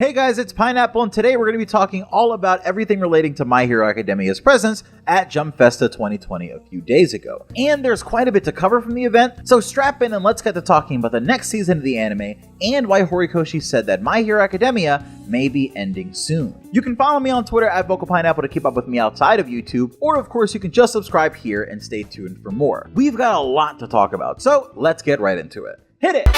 Hey guys, it's Pineapple, and today we're going to be talking all about everything relating to My Hero Academia's presence at Jump Festa 2020 a few days ago. And there's quite a bit to cover from the event, so strap in and let's get to talking about the next season of the anime and why Horikoshi said that My Hero Academia may be ending soon. You can follow me on Twitter at VocalPineapple to keep up with me outside of YouTube, or of course you can just subscribe here and stay tuned for more. We've got a lot to talk about, so let's get right into it. Hit it!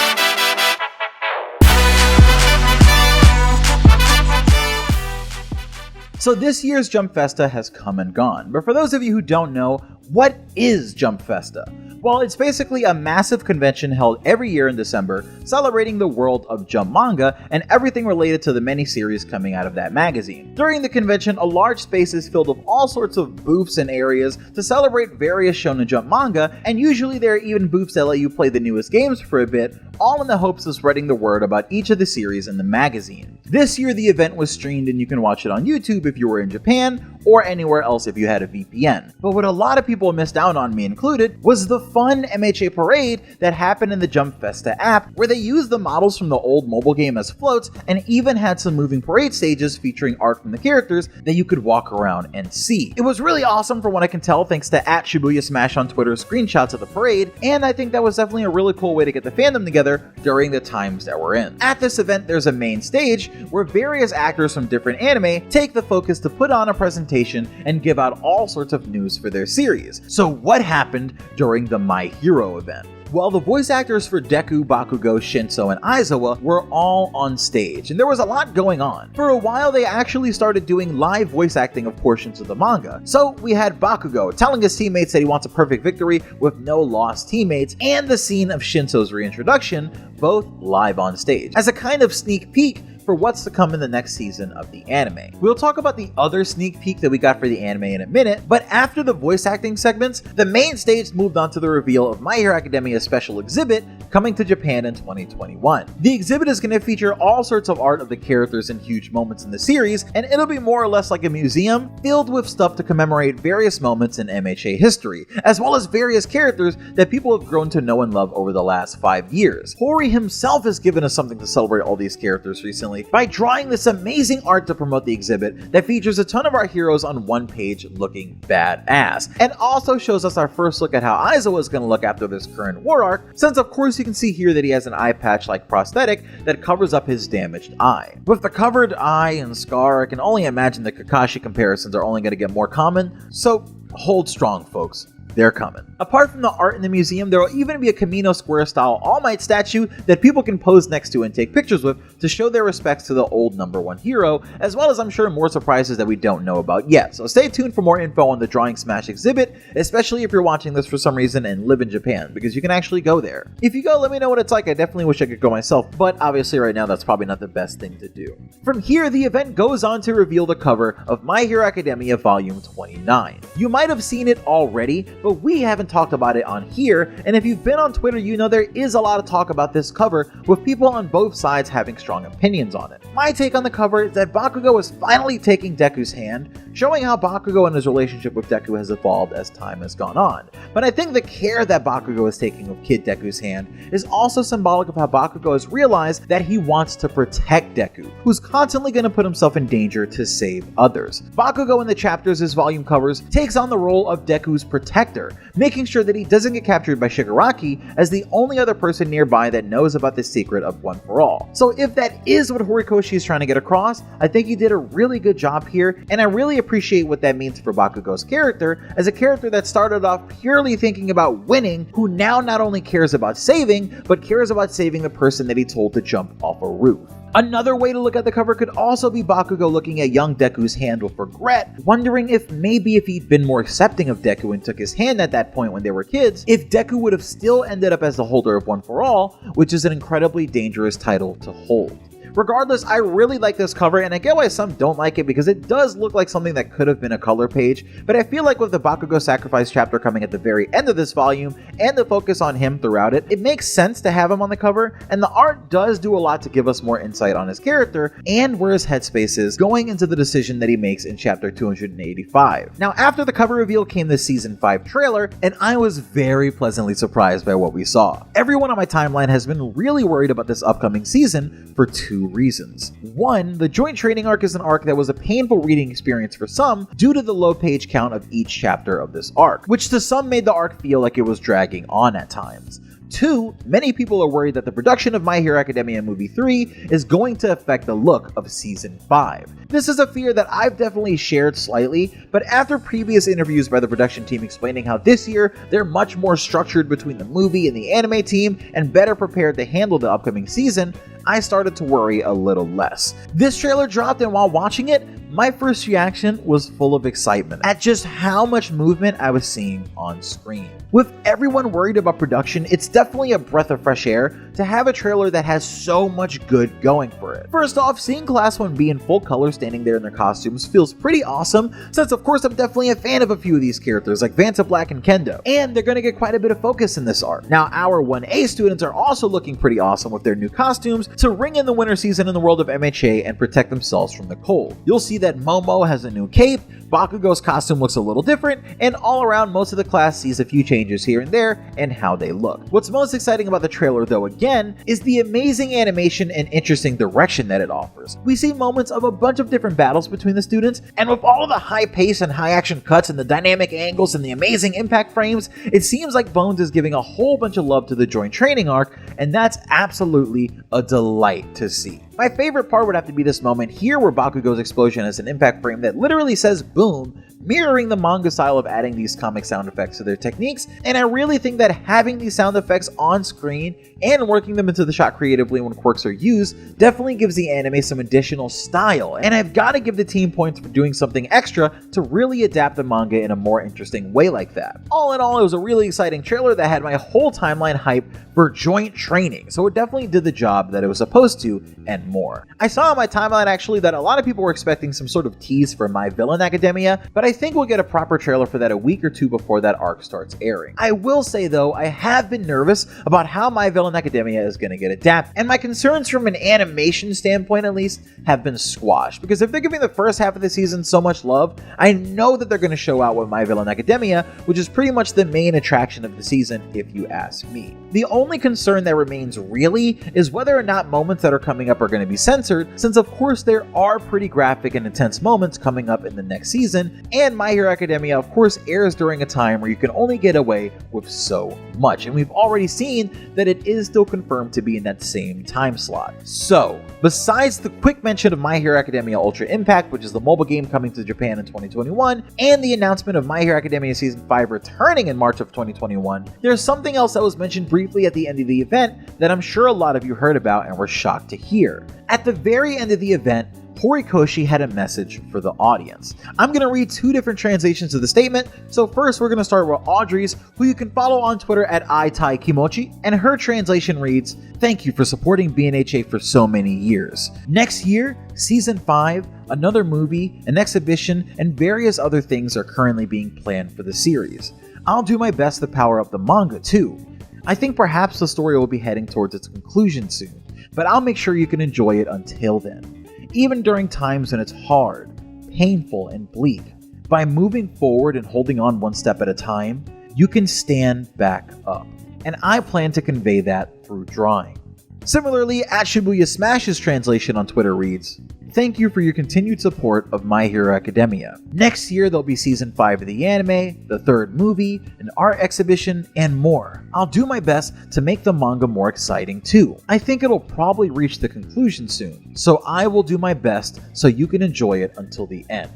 So this year's Jump Festa has come and gone, but for those of you who don't know, what is Jump Festa? Well, it's basically a massive convention held every year in December, celebrating the world of Jump manga and everything related to the many series coming out of that magazine. During the convention, a large space is filled with all sorts of booths and areas to celebrate various Shonen Jump manga, and usually there are even booths that let you play the newest games for a bit, all in the hopes of spreading the word about each of the series in the magazine. This year the event was streamed and you can watch it on YouTube if you were in Japan, or anywhere else if you had a VPN. But what a lot of people missed out on, me included, was the fun MHA parade that happened in the Jump Festa app, where they used the models from the old mobile game as floats and even had some moving parade stages featuring art from the characters that you could walk around and see. It was really awesome from what I can tell thanks to @ShibuyaSmash on Twitter screenshots of the parade, and I think that was definitely a really cool way to get the fandom together during the times that we're in. At this event there's a main stage where various actors from different anime take the focus to put on a presentation and give out all sorts of news for their series. So what happened during the My Hero event? Well, the voice actors for Deku, Bakugo, Shinso, and Aizawa were all on stage, and there was a lot going on. For a while, they actually started doing live voice acting of portions of the manga. So we had Bakugo telling his teammates that he wants a perfect victory with no lost teammates, and the scene of Shinso's reintroduction, both live on stage, as a kind of sneak peek for what's to come in the next season of the anime. We'll talk about the other sneak peek that we got for the anime in a minute, but after the voice acting segments, the main stage moved on to the reveal of My Hero Academia's special exhibit coming to Japan in 2021. The exhibit is going to feature all sorts of art of the characters and huge moments in the series, and it'll be more or less like a museum filled with stuff to commemorate various moments in MHA history, as well as various characters that people have grown to know and love over the last 5 years. Hori himself has given us something to celebrate all these characters recently by drawing this amazing art to promote the exhibit that features a ton of our heroes on one page looking badass, and also shows us our first look at how Aizawa is going to look after this current war arc, since of course you can see here that he has an eye patch like prosthetic that covers up his damaged eye. With the covered eye and scar, I can only imagine the Kakashi comparisons are only going to get more common, so hold strong folks. They're coming. Apart from the art in the museum, there will even be a Camino Square style All Might statue that people can pose next to and take pictures with to show their respects to the old #1 hero, as well as I'm sure more surprises that we don't know about yet. So stay tuned for more info on the Drawing Smash exhibit, especially if you're watching this for some reason and live in Japan, because you can actually go there. If you go, let me know what it's like. I definitely wish I could go myself, but obviously right now that's probably not the best thing to do. From here, the event goes on to reveal the cover of My Hero Academia Volume 29. You might have seen it already, but we haven't talked about it on here, and if you've been on Twitter, you know there is a lot of talk about this cover, with people on both sides having strong opinions on it. My take on the cover is that Bakugo is finally taking Deku's hand, showing how Bakugo and his relationship with Deku has evolved as time has gone on. But I think the care that Bakugo is taking with Kid Deku's hand is also symbolic of how Bakugo has realized that he wants to protect Deku, who's constantly going to put himself in danger to save others. Bakugo in the chapters his volume covers takes on the role of Deku's protector, making sure that he doesn't get captured by Shigaraki as the only other person nearby that knows about the secret of One for All. So if that is what Horikoshi is trying to get across, I think he did a really good job here, and I really appreciate what that means for Bakugo's character, as a character that started off purely thinking about winning, who now not only cares about saving, but cares about saving the person that he told to jump off a roof. Another way to look at the cover could also be Bakugo looking at young Deku's hand with regret, wondering if maybe if he'd been more accepting of Deku and took his hand at that point when they were kids, if Deku would have still ended up as the holder of One for All, which is an incredibly dangerous title to hold. Regardless, I really like this cover, and I get why some don't like it because it does look like something that could have been a color page, but I feel like with the Bakugo Sacrifice chapter coming at the very end of this volume, and the focus on him throughout it, it makes sense to have him on the cover, and the art does do a lot to give us more insight on his character, and where his headspace is going into the decision that he makes in chapter 285. Now, after the cover reveal came the Season 5 trailer, and I was very pleasantly surprised by what we saw. Everyone on my timeline has been really worried about this upcoming season for 2 two reasons. One, the joint training arc is an arc that was a painful reading experience for some due to the low page count of each chapter of this arc, which to some made the arc feel like it was dragging on at times. Two, many people are worried that the production of My Hero Academia Movie 3 is going to affect the look of Season 5. This is a fear that I've definitely shared slightly, but after previous interviews by the production team explaining how this year they're much more structured between the movie and the anime team and better prepared to handle the upcoming season, I started to worry a little less. This trailer dropped, and while watching it, my first reaction was full of excitement at just how much movement I was seeing on screen. With everyone worried about production, it's definitely a breath of fresh air to have a trailer that has so much good going for it. First off, seeing Class 1B in full color standing there in their costumes feels pretty awesome, since of course I'm definitely a fan of a few of these characters like Vanta Black and Kendo, and they're gonna get quite a bit of focus in this arc. Now, our 1A students are also looking pretty awesome with their new costumes to ring in the winter season in the world of MHA and protect themselves from the cold. You'll see that Momo has a new cape, Bakugo's costume looks a little different, and all around most of the class sees a few changes here and there and how they look. What's most exciting about the trailer though again is the amazing animation and interesting direction that it offers. We see moments of a bunch of different battles between the students, and with all of the high pace and high action cuts and the dynamic angles and the amazing impact frames, it seems like Bones is giving a whole bunch of love to the joint training arc, and that's absolutely a delight to see. My favorite part would have to be this moment here where Bakugo's explosion has an impact frame that literally says boom, mirroring the manga style of adding these comic sound effects to their techniques, and I really think that having these sound effects on screen and working them into the shot creatively when quirks are used definitely gives the anime some additional style, and I've got to give the team points for doing something extra to really adapt the manga in a more interesting way like that. All in all, it was a really exciting trailer that had my whole timeline hype for joint training, so it definitely did the job that it was supposed to and more. I saw on my timeline actually that a lot of people were expecting some sort of tease for My Villain Academia, but I think we'll get a proper trailer for that a week or two before that arc starts airing. I will say though, I have been nervous about how My Villain Academia is going to get adapted, and my concerns from an animation standpoint at least have been squashed, because if they're giving the first half of the season so much love, I know that they're going to show out with My Villain Academia, which is pretty much the main attraction of the season if you ask me. The only concern that remains really is whether or not moments that are coming up are going to be censored, since of course there are pretty graphic and intense moments coming up in the next season, and My Hero Academia of course airs during a time where you can only get away with so much, and we've already seen that it is still confirmed to be in that same time slot. So, besides the quick mention of My Hero Academia Ultra Impact, which is the mobile game coming to Japan in 2021, and the announcement of My Hero Academia Season 5 returning in March of 2021, there's something else that was mentioned briefly at the end of the event that I'm sure a lot of you heard about and were shocked to hear. At the very end of the event, Horikoshi had a message for the audience. I'm going to read two different translations of the statement, so first we're going to start with Audrey's, who you can follow on Twitter at @itaikimochi, and her translation reads, "Thank you for supporting BNHA for so many years. Next year, Season 5, another movie, an exhibition, and various other things are currently being planned for the series. I'll do my best to power up the manga too. I think perhaps the story will be heading towards its conclusion soon, but I'll make sure you can enjoy it until then. Even during times when it's hard, painful, and bleak, by moving forward and holding on one step at a time, you can stand back up. And I plan to convey that through drawing." Similarly, at Shibuya Smash's translation on Twitter reads, "Thank you for your continued support of My Hero Academia. Next year there'll be Season 5 of the anime, the third movie, an art exhibition, and more. I'll do my best to make the manga more exciting too. I think it'll probably reach the conclusion soon, so I will do my best so you can enjoy it until the end.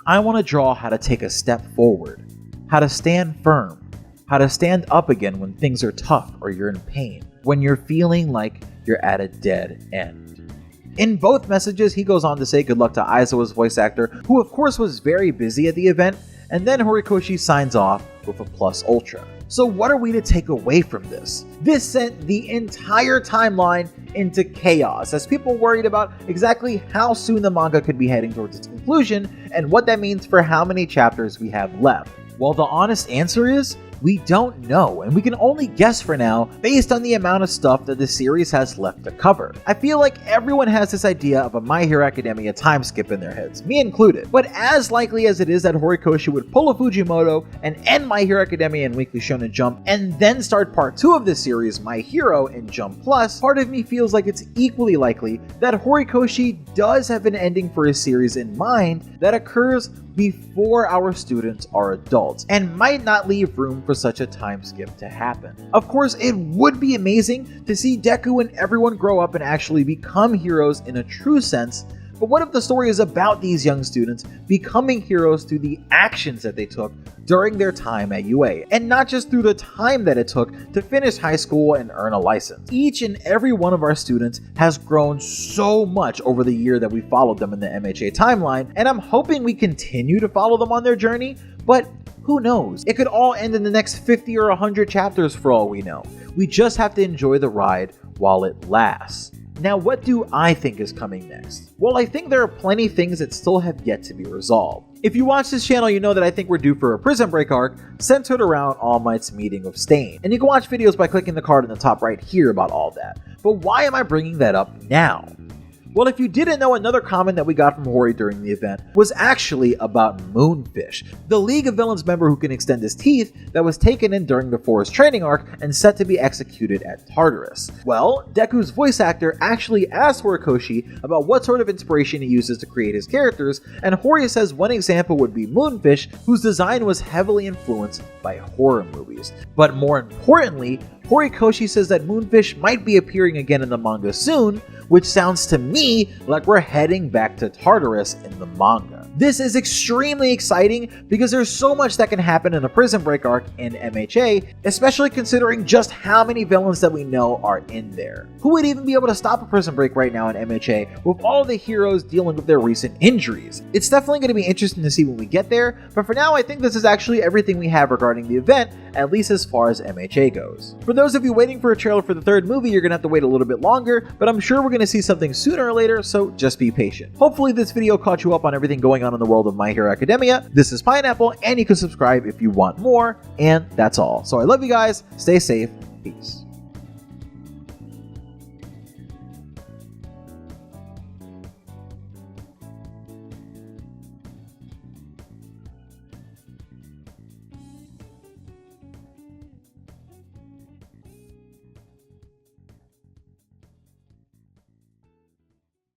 I want to draw how to take a step forward, how to stand firm, how to stand up again when things are tough or you're in pain, when you're feeling like you're at a dead end." In both messages, he goes on to say good luck to Aizawa's voice actor, who of course was very busy at the event, and then Horikoshi signs off with a plus ultra. So what are we to take away from this? This sent the entire timeline into chaos, as people worried about exactly how soon the manga could be heading towards its conclusion, and what that means for how many chapters we have left. Well, the honest answer is, We don't know, and we can only guess for now based on the amount of stuff that the series has left to cover. I feel like everyone has this idea of a My Hero Academia time skip in their heads, me included. But as likely as it is that Horikoshi would pull a Fujimoto and end My Hero Academia in Weekly Shonen Jump and then start part 2 of this series, My Hero, in Jump Plus, part of me feels like it's equally likely that Horikoshi does have an ending for his series in mind that occurs before our students are adults, and might not leave room for such a time skip to happen. Of course, it would be amazing to see Deku and everyone grow up and actually become heroes in a true sense, but what if the story is about these young students becoming heroes through the actions that they took during their time at UA, and not just through the time that it took to finish high school and earn a license? Each and every one of our students has grown so much over the year that we followed them in the MHA timeline, and I'm hoping we continue to follow them on their journey, but who knows? It could all end in the next 50 or 100 chapters for all we know. We just have to enjoy the ride while it lasts. Now, what do I think is coming next? Well, I think there are plenty of things that still have yet to be resolved. If you watch this channel, you know that I think we're due for a Prison Break arc centered around All Might's meeting with Stain. And you can watch videos by clicking the card in the top right here about all that. But why am I bringing that up now? Well, if you didn't know, another comment that we got from Hori during the event was actually about Moonfish, the League of Villains member who can extend his teeth that was taken in during the Forest training arc and set to be executed at Tartarus. Well, Deku's voice actor actually asked Horikoshi about what sort of inspiration he uses to create his characters, and Hori says one example would be Moonfish, whose design was heavily influenced by horror movies. But more importantly, Horikoshi says that Moonfish might be appearing again in the manga soon, which sounds to me like we're heading back to Tartarus in the manga. This is extremely exciting because there's so much that can happen in a Prison Break arc in MHA, especially considering just how many villains that we know are in there. Who would even be able to stop a Prison Break right now in MHA with all the heroes dealing with their recent injuries? It's definitely going to be interesting to see when we get there, but for now I think this is actually everything we have regarding the event, at least as far as MHA goes. For those of you waiting for a trailer for the third movie, you're going to have to wait a little bit longer, but I'm sure we're going to see something sooner or later, so just be patient. Hopefully this video caught you up on everything going on in the world of My Hero Academia. This is Pineapple, and you can subscribe if you want more, and that's all. So I love you guys, stay safe, peace.